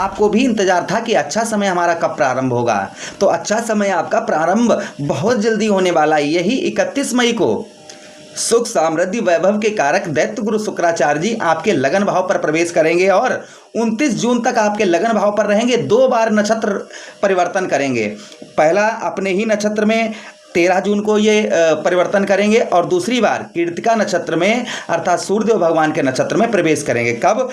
आपको भी इंतजार था कि अच्छा समय हमारा कब प्रारंभ होगा। तो अच्छा समय आपका प्रारंभ बहुत जल्दी होने वाला है। यही 31 मई को सुख समृद्धि वैभव के कारक दैत्य गुरु शुक्राचार्य जी आपके लगन भाव पर प्रवेश करेंगे और 29 जून तक आपके लगन भाव पर रहेंगे। 2 बार नक्षत्र परिवर्तन करेंगे। पहला अपने ही नक्षत्र में 13 जून को ये परिवर्तन करेंगे और दूसरी बार कृत्तिका नक्षत्र में अर्थात सूर्यदेव भगवान के नक्षत्र में प्रवेश करेंगे। कब?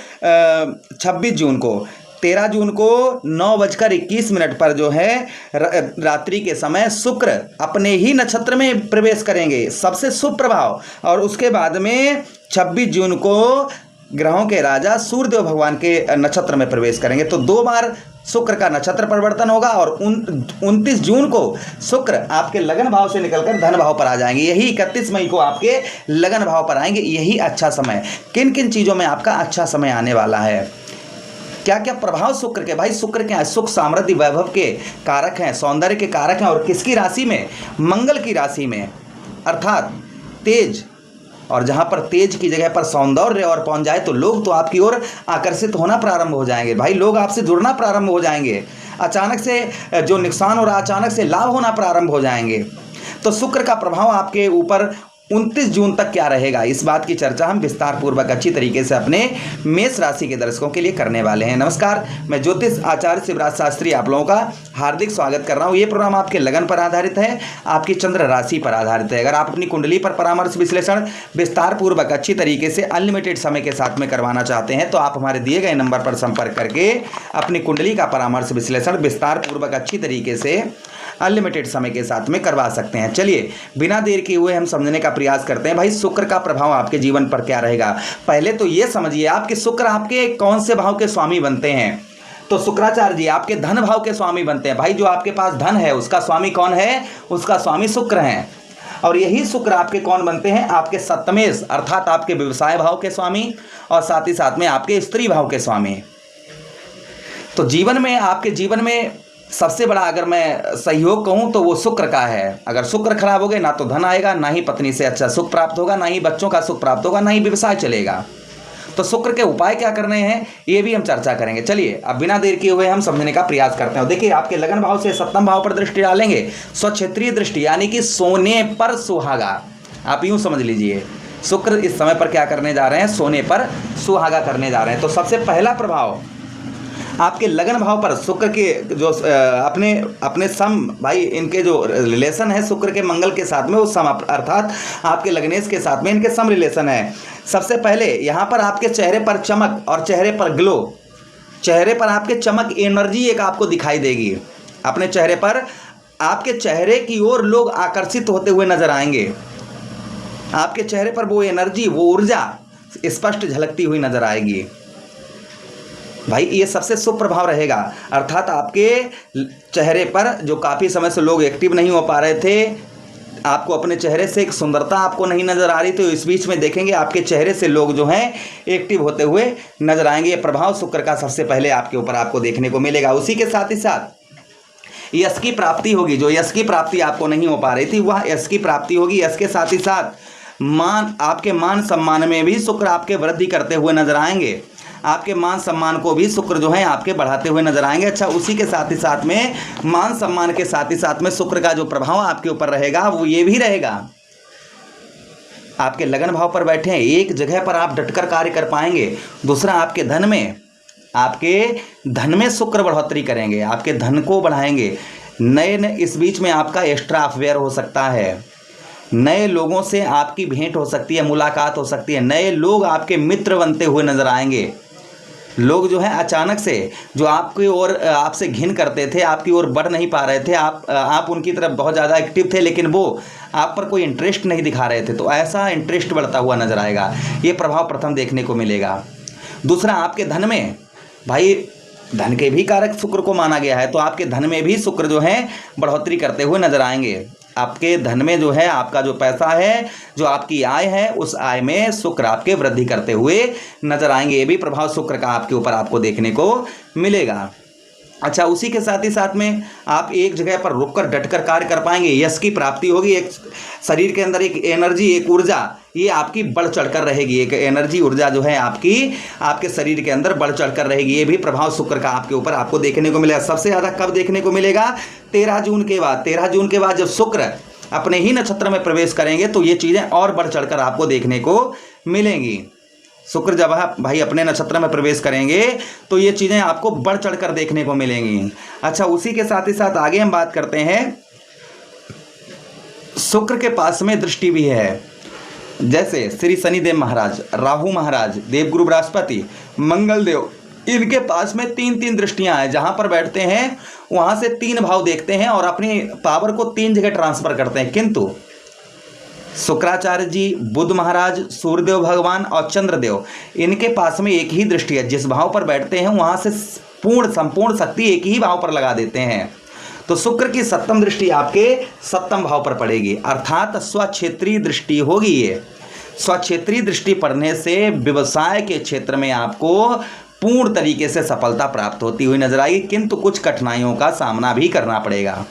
26 जून को। 13 जून को 9:21 पर जो है रात्रि के समय शुक्र अपने ही नक्षत्र में प्रवेश करेंगे, सबसे शुभ प्रभाव। और उसके बाद में 26 जून को ग्रहों के राजा सूर्यदेव भगवान के नक्षत्र में प्रवेश करेंगे। तो 2 बार शुक्र का नक्षत्र परिवर्तन होगा और 29 जून को शुक्र आपके लगन भाव से निकलकर धन भाव पर आ जाएंगे। यही 31 मई को आपके लगन भाव पर आएंगे। यही अच्छा समय। किन किन चीज़ों में आपका अच्छा समय आने वाला है, क्या क्या प्रभाव शुक्र के? भाई शुक्र क्या है? सुख समृद्धि वैभव के कारक हैं, सौंदर्य के कारक हैं। और किसकी राशि में? मंगल की राशि में, अर्थात तेज। और जहाँ पर तेज की जगह पर सौंदर्य और पहुँच जाए तो लोग तो आपकी ओर आकर्षित होना प्रारंभ हो जाएंगे। भाई लोग आपसे जुड़ना प्रारंभ हो जाएंगे। अचानक से जो नुकसान हो रहा अचानक से लाभ होना प्रारंभ हो जाएंगे। तो शुक्र का प्रभाव आपके ऊपर 29 जून तक क्या रहेगा, इस बात की चर्चा हम विस्तार पूर्वक अच्छी तरीके से अपने मेष राशि के दर्शकों के लिए करने वाले हैं। नमस्कार, मैं ज्योतिष आचार्य शिवराज शास्त्री आप लोगों का हार्दिक स्वागत कर रहा हूं। ये प्रोग्राम आपके लगन पर आधारित है, आपकी चंद्र राशि पर आधारित है। अगर आप अपनी कुंडली पर परामर्श विश्लेषण विस्तार पूर्वक अच्छी तरीके से अनलिमिटेड समय के साथ में करवाना चाहते हैं तो आप हमारे दिए गए नंबर पर संपर्क करके अपनी कुंडली का परामर्श विश्लेषण विस्तार पूर्वक अच्छी तरीके से अनलिमिटेड समय के साथ में करवा सकते हैं। चलिए बिना देर किए हुए हम समझने का प्रयास करते हैं। भाई शुक्र का प्रभाव आपके जीवन पर क्या रहेगा। पहले तो ये समझिए आपके शुक्र आपके कौन से भाव के स्वामी बनते हैं। तो शुक्राचार्य जी आपके धन भाव के स्वामी बनते हैं। भाई जो आपके पास धन है उसका स्वामी कौन है? उसका स्वामी शुक्र हैं। और यही शुक्र आपके कौन बनते हैं? आपके सप्तमेश अर्थात आपके व्यवसाय भाव के स्वामी और साथ ही साथ में आपके स्त्री भाव के स्वामी। तो जीवन में आपके जीवन में सबसे बड़ा अगर मैं सहयोग कहूँ तो वो शुक्र का है। अगर शुक्र खराब हो गए ना तो धन आएगा, ना ही पत्नी से अच्छा सुख प्राप्त होगा, ना ही बच्चों का सुख प्राप्त होगा, ना ही व्यवसाय चलेगा। तो शुक्र के उपाय क्या करने हैं ये भी हम चर्चा करेंगे। चलिए अब बिना देर किए हुए हम समझने का प्रयास करते हैं। देखिए आपके लगन भाव से सप्तम भाव पर दृष्टि डालेंगे, स्वक्षेत्रीय दृष्टि यानी कि सोने पर सुहागा। आप यूँ समझ लीजिए शुक्र इस समय पर क्या करने जा रहे हैं? सोने पर सुहागा करने जा रहे हैं। तो सबसे पहला प्रभाव आपके लगन भाव पर शुक्र के जो अपने सम भाई इनके जो रिलेशन है शुक्र के मंगल के साथ में वो सम अर्थात आपके लगनेश के साथ में इनके सम रिलेशन है। सबसे पहले यहाँ पर आपके चेहरे पर चमक और चेहरे पर ग्लो, चेहरे पर आपके चमक एनर्जी एक आपको दिखाई देगी। अपने चेहरे पर आपके चेहरे की ओर लोग आकर्षित होते हुए नजर आएंगे। आपके चेहरे पर वो एनर्जी वो ऊर्जा स्पष्ट झलकती हुई नजर आएगी। भाई ये सबसे शुभ प्रभाव रहेगा। अर्थात आपके चेहरे पर जो काफ़ी समय से लोग एक्टिव नहीं हो पा रहे थे, आपको अपने चेहरे से एक सुंदरता आपको नहीं नज़र आ रही, तो इस बीच में देखेंगे आपके चेहरे से लोग जो हैं एक्टिव होते हुए नजर आएंगे। ये प्रभाव शुक्र का सबसे पहले आपके ऊपर आपको देखने को मिलेगा। उसी के साथ ही साथ यश की प्राप्ति होगी। जो यश की प्राप्ति आपको नहीं हो पा रही थी वह यश की प्राप्ति होगी। यश के साथ ही साथ आपके मान सम्मान में भी शुक्र आपके वृद्धि करते हुए नजर आएंगे। आपके मान सम्मान को भी शुक्र जो है आपके बढ़ाते हुए नजर आएंगे। अच्छा उसी के साथ ही साथ में मान सम्मान के साथ ही साथ में शुक्र का जो प्रभाव आपके ऊपर रहेगा वो ये भी रहेगा, आपके लगन भाव पर बैठे हैं एक जगह पर आप डटकर कार्य कर पाएंगे। दूसरा आपके धन में शुक्र बढ़ोतरी करेंगे, आपके धन को बढ़ाएंगे। नए इस बीच में आपका एक्स्ट्रा अफेयर हो सकता है, नए लोगों से आपकी भेंट हो सकती है, मुलाकात हो सकती है, नए लोग आपके मित्र बनते हुए नजर आएंगे। लोग जो है अचानक से जो आपकी ओर आपसे घिन करते थे, आपकी ओर बढ़ नहीं पा रहे थे, आप उनकी तरफ बहुत ज़्यादा एक्टिव थे लेकिन वो आप पर कोई इंटरेस्ट नहीं दिखा रहे थे, तो ऐसा इंटरेस्ट बढ़ता हुआ नजर आएगा। ये प्रभाव प्रथम देखने को मिलेगा। दूसरा आपके धन में, भाई धन के भी कारक शुक्र को माना गया है, तो आपके धन में भी शुक्र जो है बढ़ोतरी करते हुए नजर आएंगे। आपके धन में जो है आपका जो पैसा है, जो आपकी आय है, उस आय में शुक्र आपके वृद्धि करते हुए नजर आएंगे। ये भी प्रभाव शुक्र का आपके ऊपर आपको देखने को मिलेगा। अच्छा, उसी के साथ ही साथ में आप एक जगह पर रुककर डटकर कार्य कर पाएंगे, यश की प्राप्ति होगी, एक शरीर के अंदर एक एनर्जी, एक ऊर्जा ये आपकी बढ़ चढ़कर रहेगी, एक एनर्जी ऊर्जा जो है आपकी आपके शरीर के अंदर बढ़ चढ़कर रहेगी। ये भी प्रभाव शुक्र का आपके ऊपर आपको देखने को मिलेगा। सबसे ज़्यादा कब देखने को मिलेगा? 13 जून के बाद। 13 जून के बाद जब शुक्र अपने ही नक्षत्र में प्रवेश करेंगे तो ये चीज़ें और बढ़ चढ़कर आपको देखने को मिलेंगी। शुक्र जब भाई अपने नक्षत्र में प्रवेश करेंगे तो ये चीज़ें आपको बढ़ चढ़कर देखने को मिलेंगी। अच्छा, उसी के साथ ही साथ आगे हम बात करते हैं, शुक्र के पास में दृष्टि भी है। जैसे श्री शनिदेव महाराज, राहु महाराज, देवगुरु बृहस्पति, मंगल देव, इनके पास में 3-3 दृष्टियां हैं। जहां पर बैठते हैं वहां से 3 भाव देखते हैं और अपनी पावर को 3 जगह ट्रांसफर करते हैं। किंतु शुक्राचार्य जी, बुध महाराज, सूर्यदेव भगवान और चंद्रदेव, इनके पास में एक ही दृष्टि है। जिस भाव पर बैठते हैं वहां से संपूर्ण शक्ति एक ही भाव पर लगा देते हैं। तो शुक्र की 7वीं दृष्टि आपके 7वें भाव पर पड़ेगी, अर्थात स्वक्षेत्रीय दृष्टि होगी। ये स्वक्षेत्रीय दृष्टि पड़ने से व्यवसाय के क्षेत्र में आपको पूर्ण तरीके से सफलता प्राप्त होती हुई नजर आएगी, किंतु कुछ कठिनाइयों का सामना भी करना पड़ेगा।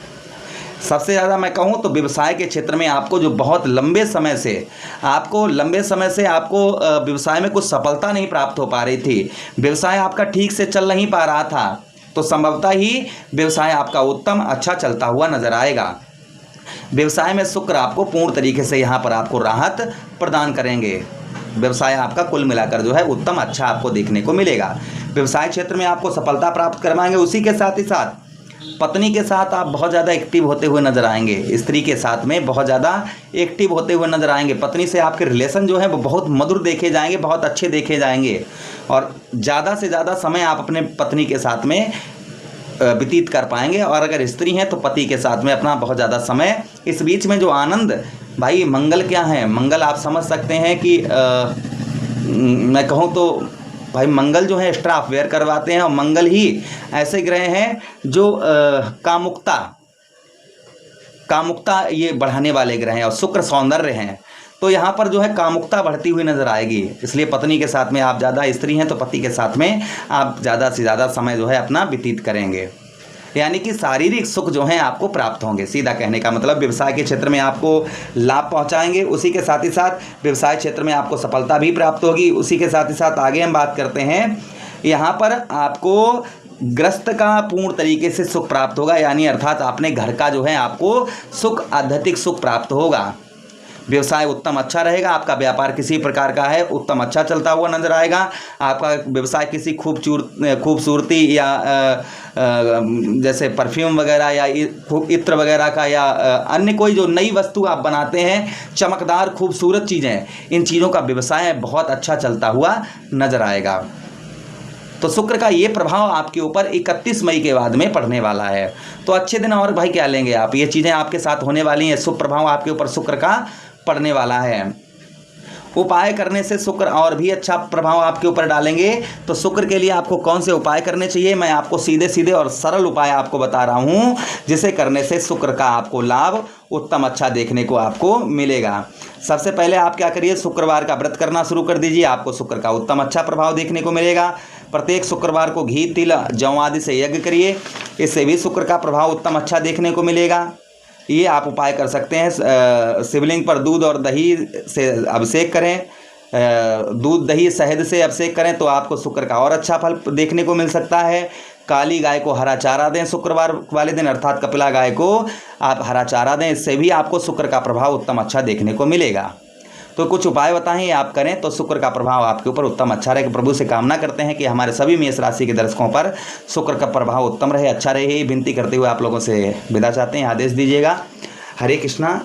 सबसे ज़्यादा मैं कहूँ तो व्यवसाय के क्षेत्र में आपको जो बहुत लंबे समय से आपको व्यवसाय में कुछ सफलता नहीं प्राप्त हो पा रही थी, व्यवसाय आपका ठीक से चल नहीं पा रहा था, तो संभवतः ही व्यवसाय आपका उत्तम अच्छा चलता हुआ नजर आएगा। व्यवसाय में शुक्र आपको पूर्ण तरीके से यहाँ पर आपको राहत प्रदान करेंगे। व्यवसाय आपका कुल मिलाकर जो है उत्तम अच्छा आपको देखने को मिलेगा। व्यवसाय क्षेत्र में आपको सफलता प्राप्त करवाएंगे। उसी के साथ ही साथ पत्नी के साथ आप बहुत ज़्यादा एक्टिव होते हुए नजर आएंगे। स्त्री के साथ में बहुत ज़्यादा एक्टिव होते हुए नजर आएंगे। पत्नी से आपके रिलेशन जो है वो बहुत मधुर देखे जाएंगे, बहुत अच्छे देखे जाएंगे और ज़्यादा से ज़्यादा समय आप अपने पत्नी के साथ में व्यतीत कर पाएंगे। और अगर स्त्री हैं तो पति के साथ में अपना बहुत ज़्यादा समय, इस बीच में जो आनंद, भाई मंगल क्या है, मंगल आप समझ सकते हैं कि मैं कहूँ तो भाई मंगल जो है एक्स्ट्रा अफेयर करवाते हैं और मंगल ही ऐसे ग्रह हैं जो कामुकता ये बढ़ाने वाले ग्रह हैं और शुक्र सौंदर्य हैं। तो यहाँ पर जो है कामुकता बढ़ती हुई नजर आएगी। इसलिए पत्नी के साथ में आप ज़्यादा, स्त्री हैं तो पति के साथ में आप ज़्यादा से ज़्यादा समय जो है अपना व्यतीत करेंगे, यानी कि शारीरिक सुख जो है आपको प्राप्त होंगे। सीधा कहने का मतलब व्यवसाय के क्षेत्र में आपको लाभ पहुंचाएंगे। उसी के साथ ही साथ व्यवसाय क्षेत्र में आपको सफलता भी प्राप्त होगी। उसी के साथ ही साथ आगे हम बात करते हैं, यहाँ पर आपको ग्रस्त का पूर्ण तरीके से सुख प्राप्त होगा, यानी अर्थात अपने घर का जो है आपको सुख, आध्यात्मिक सुख प्राप्त होगा। व्यवसाय उत्तम अच्छा रहेगा। आपका व्यापार किसी प्रकार का है उत्तम अच्छा चलता हुआ नजर आएगा। आपका व्यवसाय किसी खूबसूरती या जैसे परफ्यूम वगैरह या इत्र वगैरह का या अन्य कोई जो नई वस्तु आप बनाते हैं, चमकदार खूबसूरत चीज़ें, इन चीज़ों का व्यवसाय बहुत अच्छा चलता हुआ नजर आएगा। तो शुक्र का ये प्रभाव आपके ऊपर 31 मई के बाद में पड़ने वाला है। तो अच्छे दिन और भाई क्या लेंगे आप, ये चीज़ें आपके साथ होने वाली हैं। शुभ प्रभाव आपके ऊपर शुक्र का पड़ने वाला है। उपाय करने से शुक्र और भी अच्छा प्रभाव आपके ऊपर डालेंगे। तो शुक्र के लिए आपको कौन से उपाय करने चाहिए, मैं आपको सीधे सीधे और सरल उपाय आपको बता रहा हूँ, जिसे करने से शुक्र का आपको लाभ उत्तम अच्छा देखने को आपको मिलेगा। सबसे पहले आप क्या करिए, शुक्रवार का व्रत करना शुरू कर दीजिए, आपको शुक्र का उत्तम अच्छा प्रभाव देखने को मिलेगा। प्रत्येक शुक्रवार को घी, तिल, जौ आदि से यज्ञ करिए, इससे भी शुक्र का प्रभाव उत्तम अच्छा देखने को मिलेगा। ये आप उपाय कर सकते हैं। शिवलिंग पर दूध और दही से अभिषेक करें, दूध दही शहद से अभिषेक करें तो आपको शुक्र का और अच्छा फल देखने को मिल सकता है। काली गाय को हरा चारा दें शुक्रवार वाले दिन, अर्थात कपिला गाय को आप हरा चारा दें, इससे भी आपको शुक्र का प्रभाव उत्तम अच्छा देखने को मिलेगा। तो कुछ उपाय बताएं, आप करें तो शुक्र का प्रभाव आपके ऊपर उत्तम अच्छा रहे। प्रभु से कामना करते हैं कि हमारे सभी मेष राशि के दर्शकों पर शुक्र का प्रभाव उत्तम रहे, अच्छा रहे। विनती करते हुए आप लोगों से विदा चाहते हैं, आदेश दीजिएगा। हरे कृष्णा।